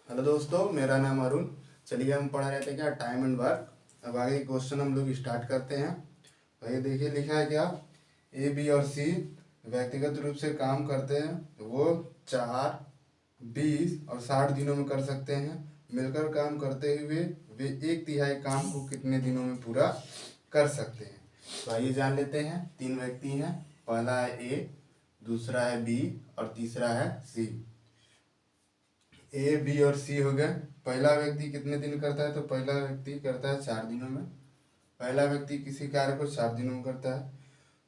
Hello दोस्तों, मेरा नाम अरुण। चलिए हम पढ़ रहे थे क्या टाइम एंड वर्क। अब आगे क्वेश्चन हम लोग स्टार्ट करते हैं। भाई देखिए लिखा है क्या, ए बी और सी व्यक्तिगत रूप से काम करते हैं तो वो 4, 20 और 60 दिनों में कर सकते हैं। मिलकर काम करते हुए वे 1/3 काम को कितने दिनों में पूरा कर सकते हैं। तो आइए जान लेते हैं। 3 व्यक्ति हैं, पहला है ए, दूसरा है बी और तीसरा है सी। ए बी और सी हो गए। पहला व्यक्ति कितने दिन करता है, तो पहला व्यक्ति करता है 4 दिनों में। पहला व्यक्ति किसी कार्य को 4 दिनों में करता है।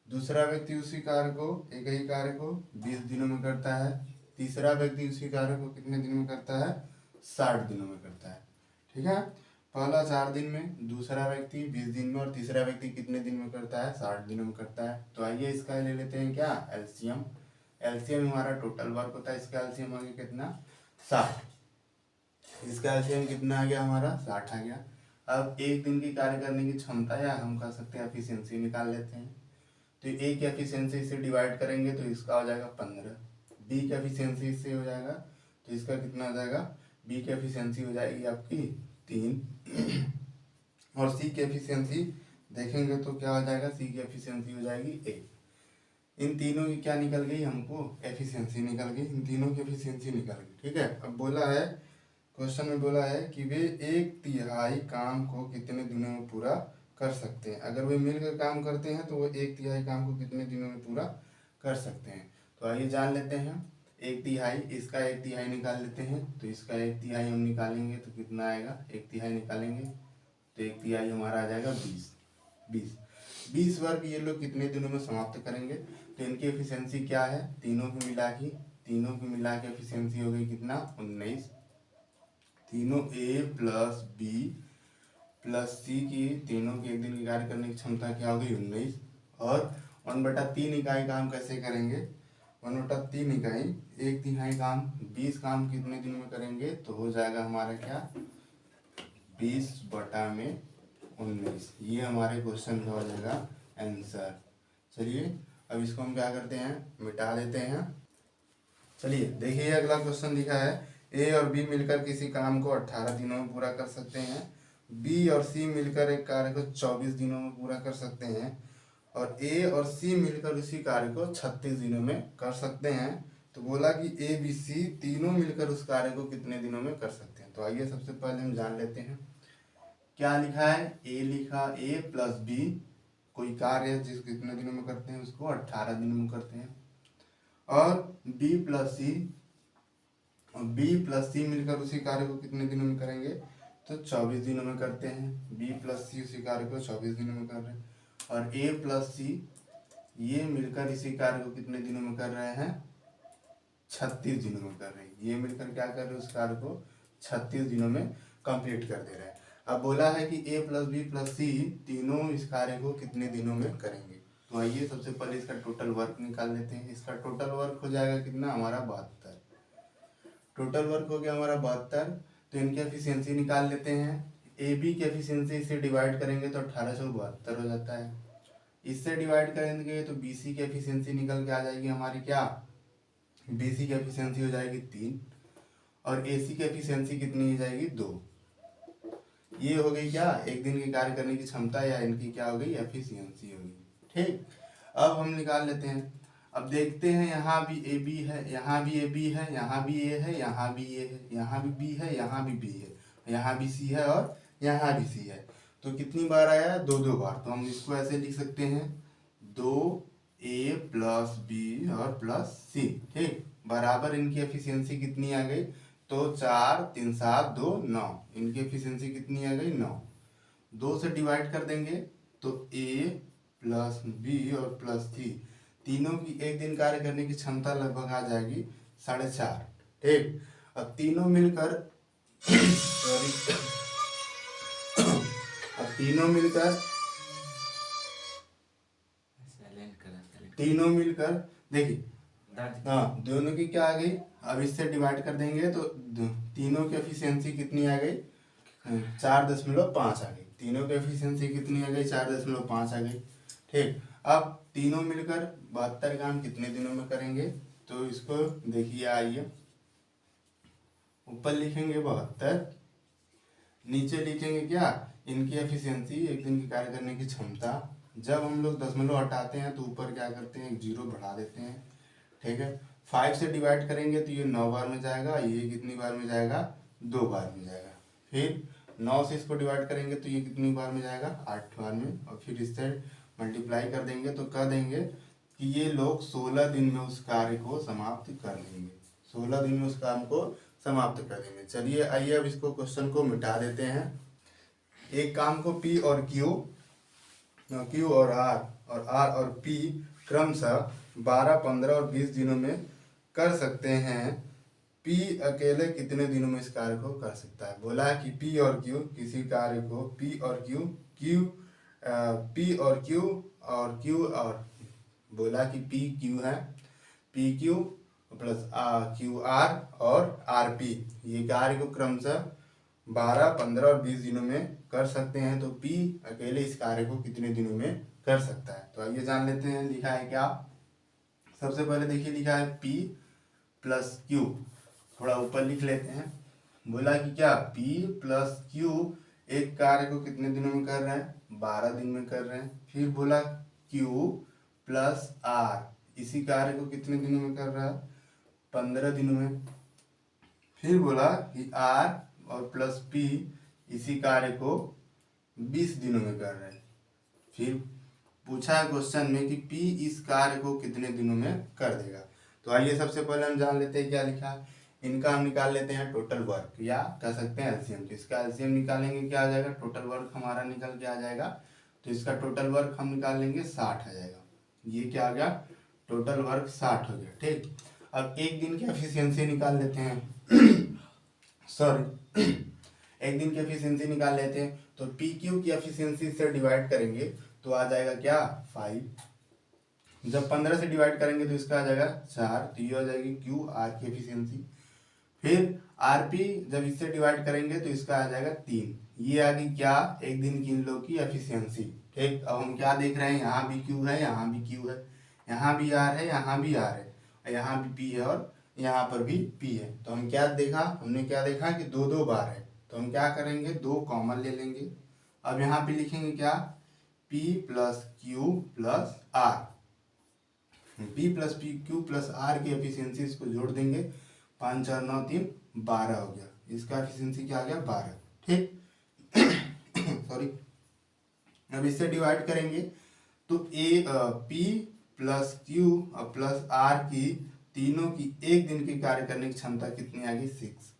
दूसरा व्यक्ति उसी कार्य को, एक ही कार्य को 20 दिनों में करता है। तीसरा व्यक्ति उसी कार्य को कितने दिन में करता है, 60 दिनों में करता है। ठीक है, पहला 4 दिन में, दूसरा व्यक्ति 20 दिन में और तीसरा व्यक्ति कितने दिन में करता है, 60 दिनों में करता है। तो आइए इसका ले लेते हैं क्या, एलसीएम। एलसीएम हमारा टोटल वर्क होता है, इसका एलसीएम आ गया कितना, 60। इसका एलसीएम कितना आ गया हमारा, 60 आ गया। अब एक दिन की कार्य करने की क्षमता या हम कह सकते हैं एफिशिएंसी निकाल लेते हैं। तो ए की एफिशिएंसी से डिवाइड करेंगे तो इसका हो जाएगा 15। बी की एफिशिएंसी इससे हो जाएगा तो इसका कितना हो जाएगा, बी की एफिशिएंसी हो जाएगी आपकी 3 और सी की एफिशिएंसी देखेंगे तो क्या हो जाएगा, सी की एफिशिएंसी हो जाएगी 1। इन तीनों की क्या निकल गई, हमको एफिशिएंसी निकल गई, इन तीनों की एफिशिएंसी निकल गई। ठीक है, अब बोला है, क्वेश्चन में बोला है कि वे 1/3 काम को कितने दिनों में पूरा कर सकते हैं। अगर वे मिलकर काम करते हैं तो वो 1/3 काम को कितने दिनों में पूरा कर सकते हैं। तो आइए जान लेते हैं। 1/3, इसका 1/3 निकाल लेते हैं। तो इसका 1/3 हम निकालेंगे तो कितना आएगा, 1/3 निकालेंगे तो 1/3 हमारा आ जाएगा 20। 20 वर्ग ये लोग कितने दिनों में समाप्त करेंगे। तो इनकी एफिशिएंसी क्या है, तीनों की मिला के एफिशिएंसी हो गई कितना, 19। तीनों ए प्लस बी प्लस सी की, तीनों की एक दिन की कार्य करने की क्षमता क्या हो गई, 19। और 1/3 इकाई काम कैसे करेंगे, 1/3 इकाई, 1/3 काम, 20 काम कितने दिन में करेंगे, तो हो जाएगा हमारा क्या, 20/19। ये हमारे क्वेश्चन का हो जाएगा आंसर। चलिए अब इसको हम क्या करते हैं, मिटा देते हैं। चलिए देखिए अगला क्वेश्चन लिखा है, ए और बी मिलकर किसी काम को 18 दिनों में पूरा कर सकते हैं। बी और सी मिलकर एक कार्य को 24 दिनों में पूरा कर सकते हैं। और ए और सी मिलकर उसी कार्य को 36 दिनों में कर सकते हैं। तो बोला कि ए बी सी तीनों मिलकर उस कार्य को कितने दिनों में कर सकते हैं। तो आइए सबसे पहले हम जान लेते हैं क्या लिखा है। ए लिखा, ए प्लस बी कोई कार्य है जिस कितने दिनों में करते हैं, उसको 18 दिनों में करते हैं। और बी प्लस सी मिलकर उसी कार्य को कितने दिनों में करेंगे, तो 24 दिनों में करते हैं। बी प्लस सी उसी कार्य को 24 दिनों में कर रहे हैं। और ए प्लस सी ये मिलकर इसी कार्य को कितने दिनों में कर रहे हैं, 36 दिनों में कर रहे हैं। ये मिलकर क्या कर रहे हैं, उस कार्य को 36 दिनों में कंप्लीट कर दे रहे हैं। अब बोला है कि ए प्लस बी प्लस सी तीनों इस कार्य को कितने दिनों में करेंगे। तो आइए सबसे पहले इसका टोटल वर्क निकाल लेते हैं। इसका टोटल वर्क हो जाएगा कितना, हमारा 72। टोटल वर्क हो गया हमारा 72। तो इनकी एफिशिएंसी निकाल लेते हैं। ए बी की एफिशिएंसी से डिवाइड करेंगे तो 1872 हो जाता है। इससे डिवाइड करेंगे तो बी सी की एफिशिएंसी निकल के आ जाएगी हमारी क्या, बी सी की एफिशिएंसी हो जाएगी 3। और ए सी की एफिशिएंसी कितनी हो जाएगी, 2। ये हो गई क्या, एक दिन की कार्य करने की क्षमता या इनकी क्या हो गई, एफिशिएंसी हो गई। ठीक, अब हम निकाल लेते हैं। अब देखते हैं, यहाँ भी ए बी है, यहाँ भी ए बी है, यहाँ भी ए है, यहाँ भी ए है, यहाँ भी बी है, यहाँ भी बी है, यहाँ भी सी है और यहाँ भी सी है। तो कितनी बार आया, 2-2 बार। तो हम इसको ऐसे लिख सकते हैं, 2a प्लस बी और प्लस सी। ठीक, बराबर इनकी एफिशिएंसी कितनी आ गई, तो 4 3 7 2 9। इनकी एफिशिएंसी कितनी आ गई, 9। 2 से डिवाइड कर देंगे तो a प्लस बी और प्लस सी तीनों की एक दिन कार्य करने की क्षमता लगभग आ जाएगी 4.5। ठीक, अब तीनों मिलकर सॉरी अब तीनों मिलकर देखिए, हाँ दोनों की क्या आ गई। अब इससे डिवाइड कर देंगे तो तीनों की एफिशिएंसी कितनी आ गई, 4.5 आ गई। तीनों की एफिशिएंसी कितनी आ गई, 4.5 आ गई। ठीक, अब तीनों मिलकर 72 काम कितने दिनों में करेंगे, तो इसको देखिए आइए। ऊपर लिखेंगे 72, नीचे लिखेंगे क्या, इनकी एफिशिएंसी, एक दिन की कार्य करने की क्षमता। जब हम लोग दशमलव हटाते हैं तो ऊपर क्या करते हैं, एक जीरो बढ़ा देते हैं, ठीक है। 5 से डिवाइड करेंगे तो ये 9 बार में जाएगा, ये कितनी बार में जाएगा, 2 बार में जाएगा। फिर 9 से इसको डिवाइड करेंगे तो ये कितनी बार में जाएगा, 8 बार में। और फिर इससे मल्टीप्लाई कर देंगे तो कह देंगे कि ये लोग 16 दिन में उस कार्य को समाप्त कर लेंगे, 16 दिन में उस काम को समाप्त कर देंगे। चलिए आइए अब इसको क्वेश्चन को मिटा देते हैं। एक काम को P और Q और R और P क्रमशः 12, 15 और 20 दिनों में कर सकते हैं। P अकेले कितने दिनों में इस कार्य को कर सकता है। बोला है कि P और Q किसी कार्य को P और Q और बोला कि PQ है, PQ प्लस QR और RP, ये कार्य को क्रमशः 12, 15 और 20 दिनों में कर सकते हैं। तो P अकेले इस कार्य को कितने दिनों में कर सकता है। तो आइए जान लेते हैं लिखा है क्या। सबसे पहले देखिए लिखा है P प्लस Q, थोड़ा ऊपर लिख लेते हैं। बोला कि क्या, P प्लस Q एक कार्य को कितने दिनों में कर रहे हैं, 12 दिन में कर रहे हैं। फिर बोला Q प्लस R इसी कार्य को कितने दिनों में कर रहा है, 15 दिनों में। फिर बोला कि R और प्लस P इसी कार्य को 20 दिनों में कर रहे हैं। फिर पूछा है क्वेश्चन में कि P इस कार्य को कितने दिनों में कर देगा। तो आइए सबसे पहले हम जान लेते हैं क्या लिखा है। इनका हम निकाल लेते हैं टोटल वर्क, या कह सकते हैं एलसीएम। तो इसका एलसीएम निकालेंगे, क्या आ जाएगा, टोटल वर्क हमारा निकल के आ जाएगा। तो इसका टोटल वर्क हम निकाल लेंगे 60 आ जाएगा। ये क्या आ गया, टोटल वर्क 60 हो गया, ठीक। अब एक दिन की एफिशिएंसी निकाल लेते हैं सॉरी एक दिन की एफिशिएंसी निकाल लेते हैं। तो PQ की एफिशिएंसी से डिवाइड करेंगे तो आ जाएगा क्या, 5। जब 15 से डिवाइड करेंगे तो इसका आ जाएगा 4, तो ये हो जाएगी QR की एफिशिएंसी। फिर RP जब इससे डिवाइड करेंगे तो इसका आ जाएगा 3। ये आ गई क्या, एक दिन की इन लोग की एफिशिएंसी, ठीक। अब हम क्या देख रहे हैं, यहाँ भी Q है, यहाँ भी Q है, यहाँ भी R है, यहाँ भी R है, यहाँ भी P है और यहाँ पर भी P है। तो हम क्या देखा, हमने क्या देखा कि 2-2 बार है। तो हम क्या करेंगे, 2 कॉमन ले लेंगे। अब यहाँ पे लिखेंगे क्या, P plus Q plus R, P plus Q plus R की एफिशिएंसी इसको जोड़ देंगे, 5, 4, 9, 3, 12 हो गया। इसका एफिशिएंसी क्या आ गया, 12, ठीक। सॉरी। अब इससे डिवाइड करेंगे तो P प्लस Q और प्लस R की तीनों की एक दिन की कार्य करने की क्षमता कितनी आ गई, 6।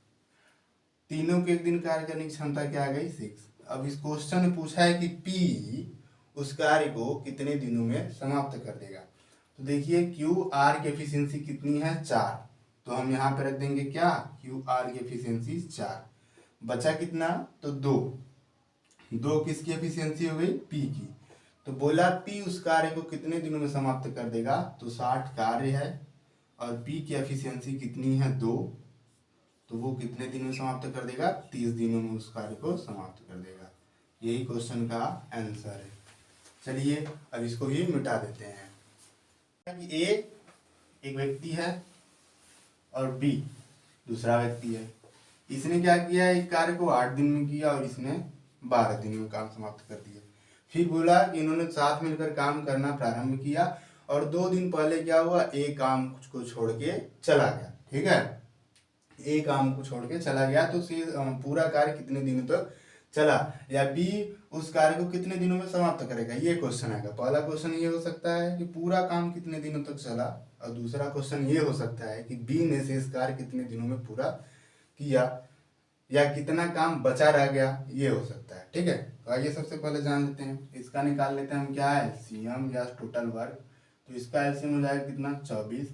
तीनों के एक दिन कार्य करने की क्षमता क्या आ गई, 6। अब इस क्वेश्चन में पूछा है कि P उस कार्य को कितने दिनों में समाप्त कर देगा। तो देखिए QR की एफिशिएंसी कितनी है, 4। तो हम यहाँ पे रख देंगे क्या, QR की एफिशिएंसी 4। बचा कितना, तो 2 किसकी एफिशिएंसी हो गई, P की। तो बोला P उस कार्य को कितने दिनों में समाप्त कर देगा। तो 60 कार्य है और P की एफिशिएंसी कितनी है, 2। तो वो कितने दिन में समाप्त कर देगा, 30 दिनों में उस कार्य को समाप्त कर देगा। यही क्वेश्चन का आंसर है। चलिए अब इसको भी मिटा देते हैं। A एक व्यक्ति है और B दूसरा व्यक्ति है। इसने क्या किया, एक कार्य को 8 दिन में किया और इसने 12 दिन में काम समाप्त कर दिया। फिर बोला कि इन्होंने साथ मिलकर काम करना प्रारंभ किया और 2 दिन पहले क्या हुआ, एक काम को छोड़ के चला गया, ठीक है। एक काम को छोड़ के चला गया तो पूरा कार्य कितने दिनों तक चला, या B उस कार्य को कितने दिनों में समाप्त करेगा, ये क्वेश्चन आएगा। पहला क्वेश्चन ये हो सकता है कि पूरा काम कितने दिनों तक चला, और दूसरा क्वेश्चन ये हो सकता है कि B ने शेष कार्य कितने दिनों में पूरा किया, या कितना काम बचा रह गया, ये हो सकता है, ठीक है। तो आइए सबसे पहले जान लेते हैं, इसका निकाल लेते हैं हम, क्या है, एलसीएम या टोटल वर्क। तो इसका एलसीएम हो जाएगा कितना, 24।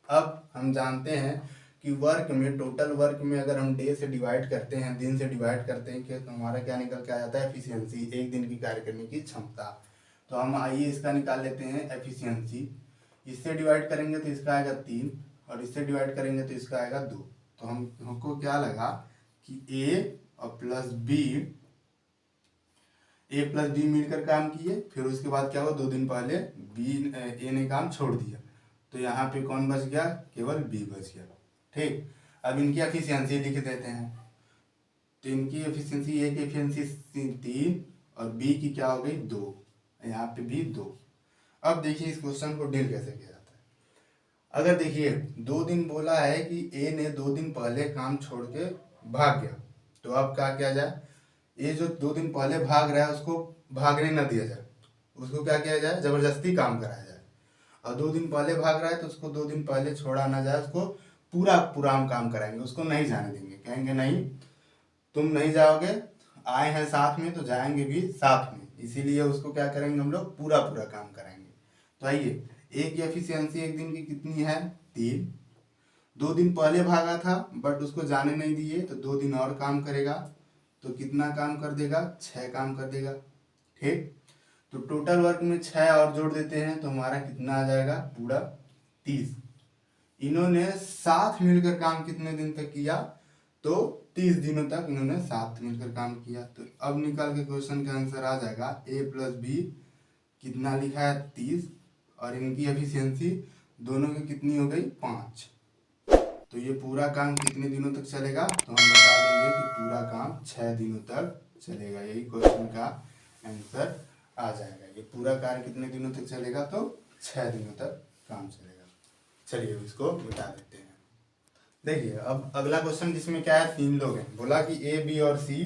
अब हम जानते हैं कि वर्क में, टोटल वर्क में अगर हम डे से डिवाइड करते हैं, दिन से डिवाइड करते हैं, तो हमारा क्या निकल के आ जाता है, एफिशिएंसी, एक दिन की कार्य करने की क्षमता। तो हम आइए इसका निकाल लेते हैं एफिशिएंसी। इससे डिवाइड करेंगे तो इसका आएगा 3 और इससे डिवाइड करेंगे तो इसका आएगा 2। तो हमको क्या लगा कि A और plus B, A plus B मिलकर काम किए। फिर उसके बाद क्या हुआ, 2 दिन पहले A ने काम छोड़ दिया, तो यहाँ पे कौन बच गया, केवल B बच गया, ठीक। अब इनकी एफिशिएंसी लिख देते हैं। तो इनकी एफिशिएंसी, ए की एफिशिएंसी 3 और बी की क्या हो गई 2, यहाँ पे भी 2। अब देखिए इस क्वेश्चन को डील कैसे किया जाता है। अगर देखिए 2 दिन बोला है कि ए ने 2 दिन पहले काम छोड़ के भाग गया, तो अब क्या किया जाए, ये जो 2 दिन पहले भाग रहा है उसको भागने न दिया जाए, उसको क्या किया जाए, जबरदस्ती काम कराया जाए। और 2 दिन पहले भाग रहा है तो उसको 2 दिन पहले छोड़ा ना जाए, उसको पूरा पूरा हम काम कराएंगे, उसको नहीं जाने देंगे, कहेंगे नहीं तुम नहीं जाओगे, आए हैं साथ में तो जाएंगे भी साथ में, इसीलिए उसको क्या करेंगे हम लोग, पूरा पूरा काम कराएंगे। तो आइए, ए की एफिशिएंसी एक दिन की कितनी है 3, 2 दिन पहले भागा था बट उसको जाने नहीं दिए तो 2 दिन और काम करेगा, तो कितना काम कर देगा, 6 काम कर देगा। ठीक, तो टोटल वर्क में 6 और जोड़ देते हैं तो हमारा कितना आ जाएगा, पूरा 30। इन्होंने साथ मिलकर काम कितने दिन तक किया, तो 30 दिनों तक इन्होंने साथ मिलकर काम किया। तो अब निकाल के क्वेश्चन का आंसर आ जाएगा ए प्लस बी कितना लिखा है 30, और इनकी एफिशिएंसी दोनों की कितनी हो गई 5। तो ये पूरा काम कितने दिनों तक चलेगा, तो हम बता देंगे कि पूरा काम 6 दिनों तक चलेगा। यही क्वेश्चन का आंसर आ जाएगा। ये पूरा कार्य कितने दिनों तक चलेगा, तो 6 दिनों तक काम चलेगा। चलिए इसको मिटा देते हैं। देखिए अब अगला क्वेश्चन जिसमें क्या है, 3 लोग हैं, बोला कि ए बी और सी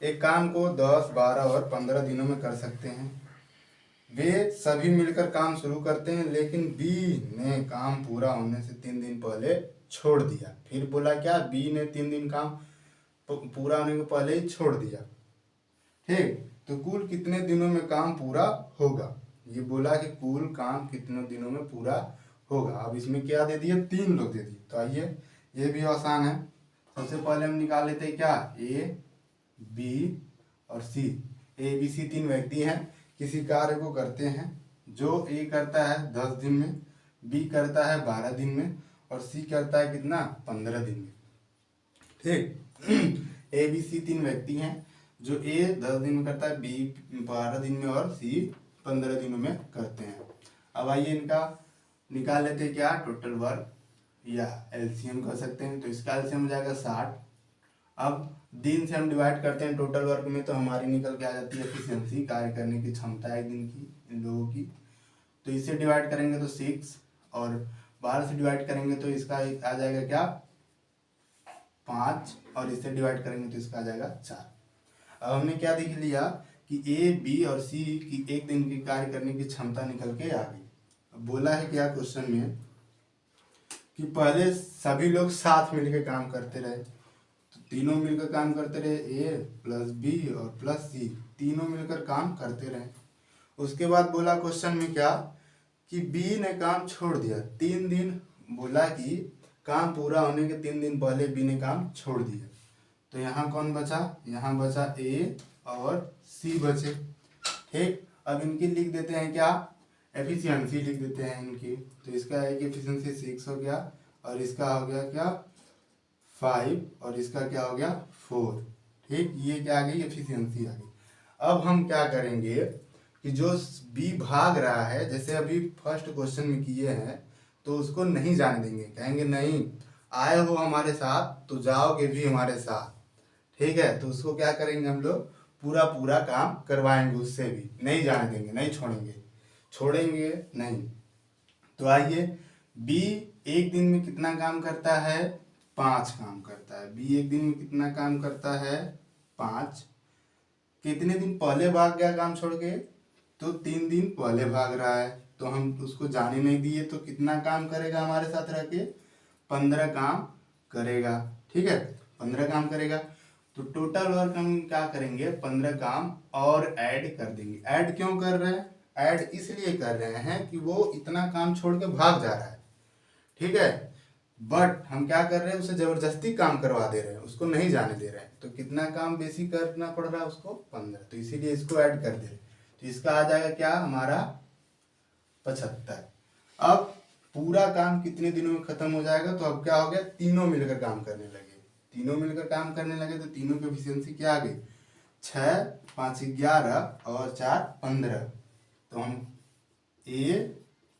एक काम को 10, 12 और 15 दिनों में कर सकते हैं। वे सभी मिलकर काम शुरू करते हैं, लेकिन बी ने काम पूरा होने से 3 दिन पहले छोड़ दिया। फिर बोला क्या, बी ने 3 दिन काम पूरा होने के पहले ही छोड़ दिया। ठीक, तो कुल कितने दिनों में काम पूरा होगा, ये बोला कि कुल काम कितने दिनों में पूरा होगा। अब इसमें क्या दे दिए, 3 लोग दे दिए। तो आइए ये भी आसान है। सबसे पहले हम निकाल लेते हैं क्या, ए बी और सी। ए बी सी 3 व्यक्ति हैं, किसी कार्य को करते हैं। जो ए करता है 10 दिन में, बी करता है 12 दिन में, और सी करता है कितना, 15 दिन में। ठीक, ए बी सी 3 व्यक्ति हैं, जो ए 10 दिन में करता है, बी 12 दिन में और सी 15 दिनों में करते हैं। अब आइए इनका निकाल लेते हैं क्या, टोटल वर्क या एलसीएम कर सकते हैं। तो इसका एलसीएम हो जाएगा 60। अब दिन से हम डिवाइड करते हैं टोटल वर्क में, तो हमारी निकल के आ जाती है एफिशिएंसी, कार्य करने की क्षमता एक दिन की इन लोगों की। तो इससे डिवाइड करेंगे तो 6, और 12 से डिवाइड करेंगे तो इसका आ जाएगा क्या 5, और इससे डिवाइड करेंगे तो इसका आ जाएगा 4। अब हमने क्या देख लिया कि ए बी और सी की एक दिन की कार्य करने की क्षमता निकल के आ गई। अब बोला है क्या क्वेश्चन में कि पहले सभी लोग साथ मिलकर काम करते रहे, तो तीनों मिलकर काम करते रहे, ए प्लस बी और प्लस सी तीनों मिलकर काम करते रहे। उसके बाद बोला क्वेश्चन में क्या कि बी ने काम छोड़ दिया 3 दिन, बोला कि काम पूरा होने के 3 दिन पहले बी ने काम छोड़ दिया। तो यहाँ कौन बचा, यहाँ बचा ए और सी बचे। ठीक, अब इनकी लिख देते हैं क्या, एफिशिएंसी लिख देते हैं इनकी। तो इसका है कि एफिशिएंसी 6 हो गया, और इसका हो गया क्या 5, और इसका क्या हो गया 4। ठीक, ये क्या आ गई, एफिशिएंसी आ गई। अब हम क्या करेंगे कि जो बी भाग रहा है, जैसे अभी फर्स्ट क्वेश्चन में किए हैं, तो उसको नहीं जाने देंगे, कहेंगे नहीं आए हो हमारे साथ तो जाओगे भी हमारे साथ। ठीक है, तो उसको क्या करेंगे हम लोग, पूरा पूरा काम करवाएंगे, उससे भी नहीं जाने देंगे, नहीं छोड़ेंगे नहीं। तो आइए, बी एक दिन में कितना काम करता है, 5 काम करता है। बी एक दिन में कितना काम करता है, 5। कितने दिन पहले भाग गया काम छोड़ के, तो 3 दिन पहले भाग रहा है, तो हम उसको जाने नहीं दिए, तो कितना काम करेगा हमारे साथ रह के, 15 काम करेगा। ठीक है, 15 काम करेगा। तो टोटल वर्क हम क्या करेंगे, 15 काम और ऐड कर देंगे। ऐड क्यों कर रहे हैं, ऐड इसलिए कर रहे हैं कि वो इतना काम छोड़ के भाग जा रहा है। ठीक है, बट हम क्या कर रहे हैं, उसे जबरदस्ती काम करवा दे रहे हैं, उसको नहीं जाने दे रहे हैं। तो कितना काम बेसिक करना पड़ रहा है उसको, 15। तो इसीलिए इसको ऐड कर दे रहे। तो इसका आ जाएगा क्या हमारा 75। अब पूरा काम कितने दिनों में खत्म हो जाएगा, तो अब क्या हो गया, तीनों मिलकर काम करने लगे। तीनों मिलकर काम करने लगे तो तीनों की एफिशिएंसी क्या आ गई, 6, 5, 11 और 4, 15। तो हम ए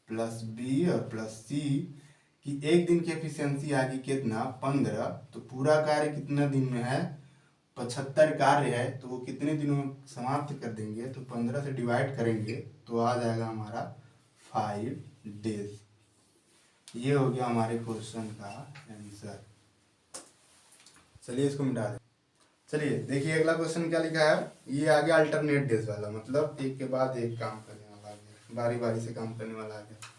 प्लस बी और प्लस सी कि एक दिन की एफिशिएंसी आ गई कितना 15, तो पूरा कार्य कितना दिन में है 75 कार्य है, तो वो कितने दिनों में समाप्त कर देंगे, तो 15 से डिवाइड करेंगे तो आ जाएगा हमारा 5 डेज। ये हो गया हमारे क्वेश्चन का आंसर। चलिए इसको मिटा दें। चलिए देखिए अगला क्वेश्चन क्या लिखा है, ये आ गया अल्टरनेट डेज वाला, मतलब एक के बाद एक काम करने वाला आ गया, बारी बारी से काम करने वाला आ गया।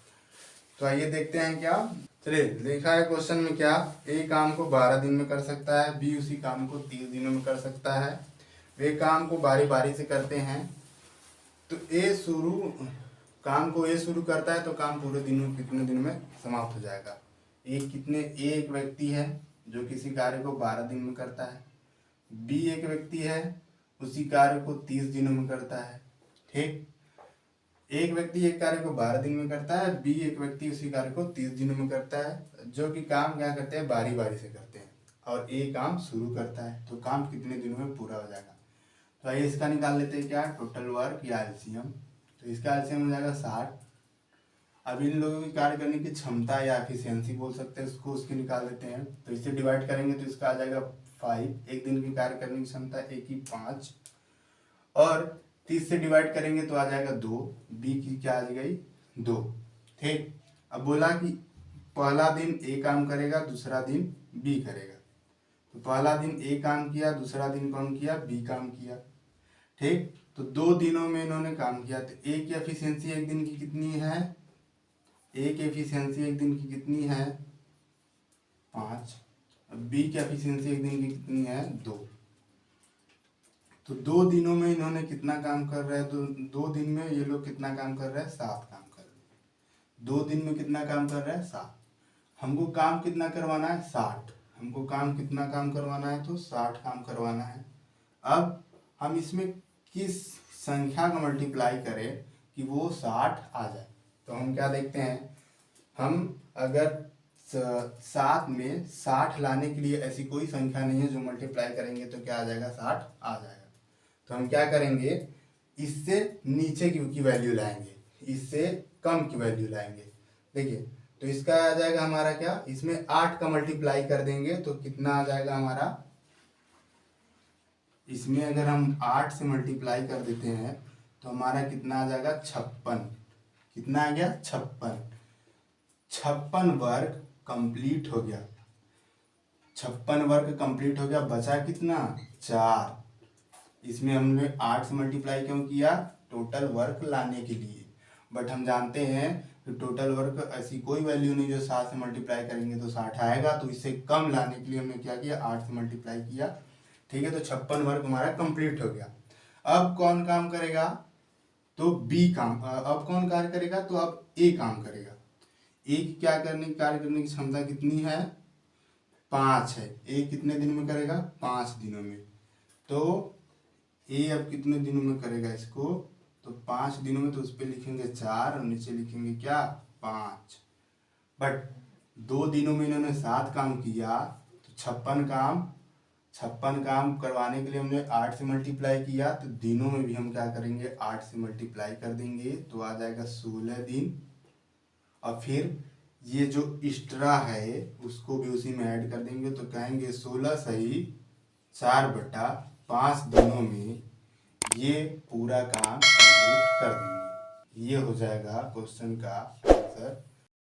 तो आइए देखते हैं क्या। चलिए लिखा है क्वेश्चन में क्या, ए काम को 12 दिन में कर सकता है, बी उसी काम को 30 दिनों में कर सकता है। वे काम को बारी बारी से करते हैं, तो काम को ए शुरू करता है तो काम पूरे दिनों कितने दिन में समाप्त हो जाएगा। एक व्यक्ति है जो किसी कार्य को 12 दिन में करता है, बी एक व्यक्ति है उसी कार्य को 30 दिनों में करता है। ठीक, एक व्यक्ति एक कार्य को 12 दिन में करता है, बी एक व्यक्ति उसी कार्य को 30 दिनों में करता है, जो कि काम क्या करते हैं बारी बारी से करते हैं, और ए काम शुरू करता है, तो काम कितने दिनों में पूरा हो जाएगा। तो आइए इसका निकाल लेते हैं क्या, टोटल वर्क या एलसीएम। तो इसका एलसीएम हो जाएगा 60। अब इन लोगों की कार्य करने की क्षमता या एफिशिएंसी बोल सकते हैं उसको, उसकी निकाल देते हैं। तो इसे डिवाइड करेंगे तो इसका आ जाएगा 5, एक दिन की कार्य करने की क्षमता ए की 5, और 30 से डिवाइड करेंगे तो आ जाएगा 2, बी की क्या आ गई 2। ठीक, अब बोला कि पहला दिन ए काम करेगा दूसरा दिन बी करेगा, तो पहला दिन ए काम किया दूसरा दिन कौन किया बी काम किया। ठीक, तो 2 दिनों में इन्होंने काम किया, तो ए की एफिशिएंसी एक दिन की कितनी है, ए की एफिशिएंसी एक दिन की कितनी है 5, बी की एफिशिएंसी एक दिन की कितनी है 2। तो 2 दिनों में इन्होंने कितना काम कर रहे हैं, तो 2 दिन में ये लोग कितना काम कर रहे हैं 7 काम कर रहे हैं। 2 दिन में कितना काम कर रहे हैं 7। हमको काम कितना करवाना है 60, हमको काम कितना काम करवाना है तो 60 काम करवाना है। अब हम इसमें किस संख्या का मल्टीप्लाई करें कि वो 60 आ जाए, तो हम क्या देखते हैं, हम अगर 7 में 60 लाने के लिए ऐसी कोई संख्या नहीं है जो मल्टीप्लाई करेंगे तो क्या आ जाएगा 60 आ जाएगा। तो हम क्या करेंगे, इससे नीचे की वैल्यू लाएंगे, इससे कम की वैल्यू लाएंगे। देखिए तो इसका आ जाएगा हमारा क्या, इसमें 8 का मल्टीप्लाई कर देंगे तो कितना आ जाएगा हमारा, इसमें अगर हम 8 से मल्टीप्लाई कर देते हैं तो हमारा कितना आ जाएगा 56। कितना आ गया 56। 56 वर्ग कंप्लीट हो गया, 56 वर्ग कंप्लीट हो गया, बचा कितना 4। इसमें हमने 8 से मल्टीप्लाई क्यों किया, टोटल वर्क लाने के लिए। बट हम जानते हैं कि टोटल वर्क ऐसी कोई वैल्यू नहीं जो 7 से मल्टीप्लाई करेंगे तो 60 आएगा, तो इससे कम लाने के लिए हमने क्या किया 8 से मल्टीप्लाई किया। ठीक है, तो 56 वर्क हमारा कंप्लीट हो गया। अब कौन काम करेगा, तो बी काम, अब कौन कार्य करेगा, तो अब ए काम करेगा। ए की क्या कार्य करने की क्षमता कितनी है 5 है, ए कितने दिन में करेगा 5 दिनों में। तो ए अब कितने दिनों में करेगा इसको, तो 5 दिनों में, तो उस पर लिखेंगे 4 और नीचे लिखेंगे क्या 5। बट 2 दिनों में इन्होंने 7 काम किया, तो 56 काम करवाने के लिए हमने 8 से मल्टीप्लाई किया, तो दिनों में भी हम क्या करेंगे 8 से मल्टीप्लाई कर देंगे तो आ जाएगा 16 दिन। और फिर ये जो एक्स्ट्रा है उसको भी उसी में ऐड कर देंगे, तो कहेंगे 16 सही 4/5 दिनों में ये पूरा काम कंप्लीट कर देंगे। ये हो जाएगा क्वेश्चन का आंसर।